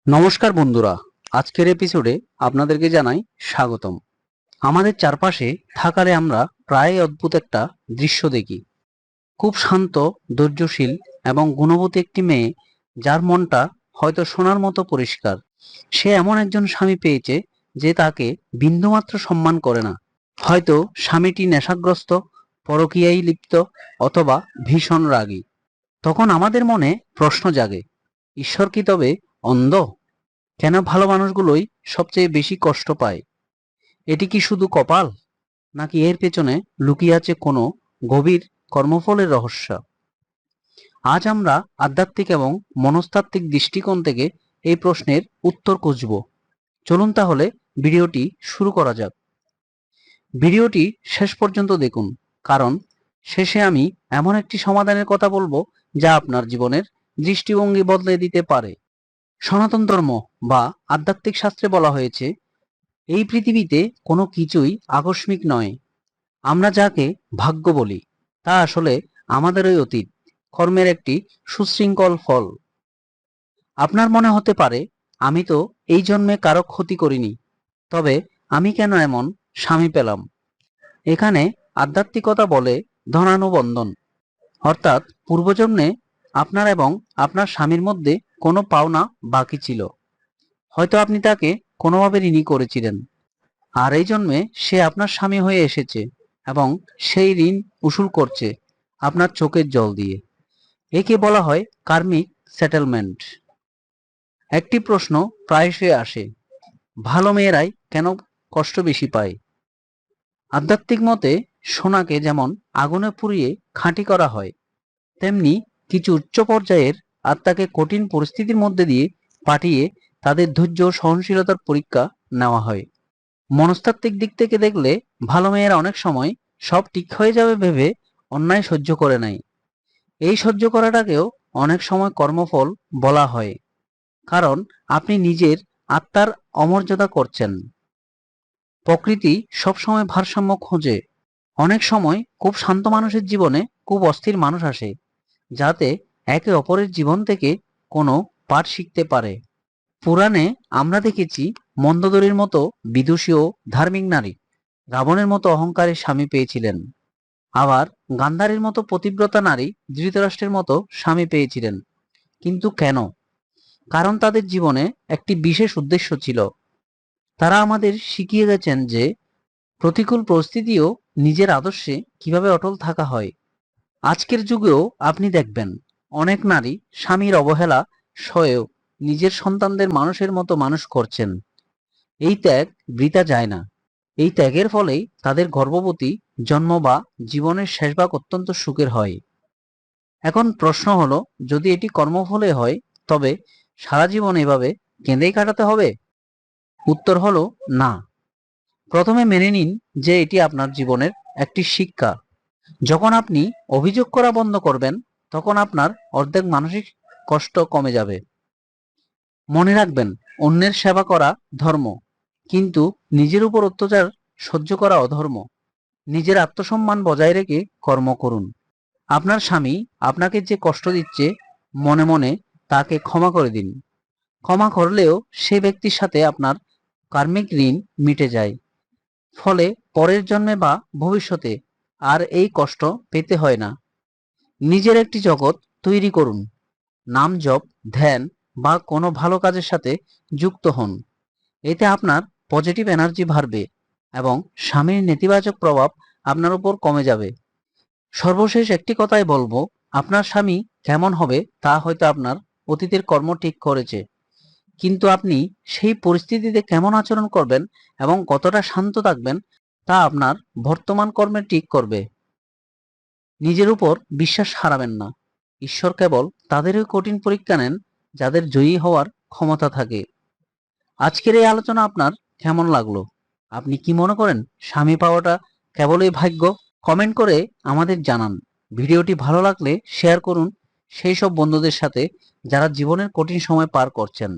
নমস্কার বন্ধুরা, আজকের এপিসোডে আপনাদেরকে জানাই স্বাগতম। আমাদের চারপাশে থাকালে আমরা প্রায় অদ্ভুত একটা দৃশ্য দেখি। খুব শান্ত, ধৈর্যশীল এবং গুণবতী একটি মেয়ে, যার মনটা হয়তো সোনার মতো পরিষ্কার। সে এমন একজন স্বামী পেয়েছে যে তাকে বিন্দুমাত্র সম্মান করে না। হয়তো স্বামীটি নেশাগ্রস্ত, পরকীয়ায় লিপ্ত অথবা ভীষণ রাগী। তখন আমাদের মনে প্রশ্ন জাগে, ঈশ্বর কি তবে অন্ধ? কেন ভালো মানুষগুলোই সবচেয়ে বেশি কষ্ট পায়? এটি কি শুধু কপাল, নাকি এর পেছনে লুকিয়ে আছে কোনো গভীর কর্মফলের রহস্য? আজ আমরা আধ্যাত্মিক এবং মনস্তাত্ত্বিক দৃষ্টিকোণ থেকে এই প্রশ্নের উত্তর খুঁজব। চলুন তাহলে ভিডিওটি শুরু করা যাক। ভিডিওটি শেষ পর্যন্ত দেখুন, কারণ শেষে আমি এমন একটি সমাধানের কথা বলবো যা আপনার জীবনের দৃষ্টিভঙ্গি বদলে দিতে পারে। সনাতন ধর্ম বা আধ্যাত্মিক শাস্ত্রে বলা হয়েছে, এই পৃথিবীতে কোনো কিছুই আকস্মিক নয়। আমরা যাকে ভাগ্য বলি তা আসলে আমাদেরই অতীত কর্মের একটি সুশৃঙ্খল ফল। আপনার মনে হতে পারে, আমি তো এই জন্মে কারো ক্ষতি করিনি, তবে আমি কেন এমন স্বামী পেলাম? এখানে আধ্যাত্মিকতা বলে ধনানুবন্ধন, অর্থাৎ পূর্বজন্মে আপনার এবং আপনার স্বামীর মধ্যে কোনো পাওনা বাকি ছিল। হয়তো আপনি তাকে কোনোভাবে ঋণী করেছিলেন, আর এই জন্মে সে আপনার স্বামী হয়ে এসেছে এবং সেই ঋণ উসুল করছে আপনার চোখের জল দিয়ে। একে বলা হয় কার্মিক সেটেলমেন্ট। একটি প্রশ্ন প্রায়শই আসে, ভালো মেয়েরাই কেন কষ্ট বেশি পায়? আধ্যাত্মিক মতে সোনাকে যেমন আগুনে পুড়িয়ে খাঁটি করা হয়, তেমনি কিছু উচ্চ পর্যায়ের আত্মাকে কঠিন পরিস্থিতির মধ্যে দিয়ে পাঠিয়ে তাদের ধৈর্য ও সহনশীলতার পরীক্ষা নেওয়া হয়। মনস্তাত্ত্বিক দিক থেকে দেখলে ভালো মেয়েরা অনেক সময় সব ঠিক হয়ে যাবে ভেবে অন্যায় সহ্য করে নেয়। এই সহ্য করাটাকেও অনেক সময় কর্মফল বলা হয়, কারণ আপনি নিজের আত্মার অমর্যাদা করছেন। প্রকৃতি সবসময় ভারসাম্য খোঁজে। অনেক সময় খুব শান্ত মানুষের জীবনে খুব অস্থির মানুষ আসে, যাতে একে অপরের জীবন থেকে কোনো পাঠ শিখতে পারে। পুরাণে আমরা দেখেছি, মন্দোদরীর মতো বিদুষী ও ধার্মিক নারী রাবণের মতো অহংকারের স্বামী পেয়েছিলেন। আবার গান্ধারীর মতো পতিব্রতা নারী ধৃতরাষ্ট্রের মতো স্বামী পেয়েছিলেন। কিন্তু কেন? কারণ তাদের জীবনে একটি বিশেষ উদ্দেশ্য ছিল। তারা আমাদের শিখিয়ে গেছেন যে প্রতিকূল পরিস্থিতিও নিজের আদর্শে কিভাবে অটল থাকা হয়। আজকের যুগেও আপনি দেখবেন, অনেক নারী স্বামীর অবহেলা সয়েও নিজের সন্তানদের মানুষের মতো মানুষ করছেন। এই ত্যাগ বৃথা যায় না। এই ত্যাগের ফলেই তাদের গর্ভবতী জন্ম বা জীবনের শেষ ভাগ অত্যন্ত সুখের হয়। এখন প্রশ্ন হলো, যদি এটি কর্মফলে হয়, তবে সারা জীবন এভাবে কেঁদেই কাটাতে হবে? উত্তর হলো না। প্রথমে মেনে নিন যে এটি আপনার জীবনের একটি শিক্ষা। যখন আপনি অভিযোগ করা বন্ধ করবেন, তখন আপনার অর্ধেক মানসিক কষ্ট কমে যাবে। মনে রাখবেন, অন্যের সেবা করা ধর্ম, কিন্তু নিজের উপর অত্যাচার সহ্য করা অধর্ম। নিজের আত্মসম্মান বজায় রেখে কর্ম করুন। আপনার স্বামী আপনাকে যে কষ্ট দিচ্ছে, মনে মনে তাকে ক্ষমা করে দিন। ক্ষমা করলেও সে ব্যক্তির সাথে আপনার কার্মিক ঋণ মিটে যায়। ফলে পরের জন্মে বা ভবিষ্যতে আর এই কষ্ট পেতে হয় না। নিজের একটি জগৎ তৈরি করুন। নাম জপ, ধ্যান বা কোনো ভালো কাজের সাথে যুক্ত হন। এতে আপনার পজিটিভ এনার্জি বাড়বে এবং স্বামীর নেতিবাচক প্রভাব আপনার উপর কমে যাবে। সর্বশেষ একটি কথাই বলবো, আপনার স্বামী কেমন হবে তা হয়তো আপনার অতীতের কর্ম ঠিক করেছে, কিন্তু আপনি সেই পরিস্থিতিতে কেমন আচরণ করবেন এবং কতটা শান্ত থাকবেন তা আপনার বর্তমান কর্মে ঠিক করবে। নিজের উপর বিশ্বাস হারাবেন না। ঈশ্বর কেবল তাদেরই কঠিন পরীক্ষা নেন যাদের জয়ী হওয়ার ক্ষমতা থাকে। আজকের এই আলোচনা আপনার কেমন লাগলো? আপনি কি মনে করেন স্বামী পাওয়াটা কেবলই ভাগ্য? কমেন্ট করে আমাদের জানান। ভিডিওটি ভালো লাগলে শেয়ার করুন সেই সব বন্ধুদের সাথে যারা জীবনের কঠিন সময় পার করছেন।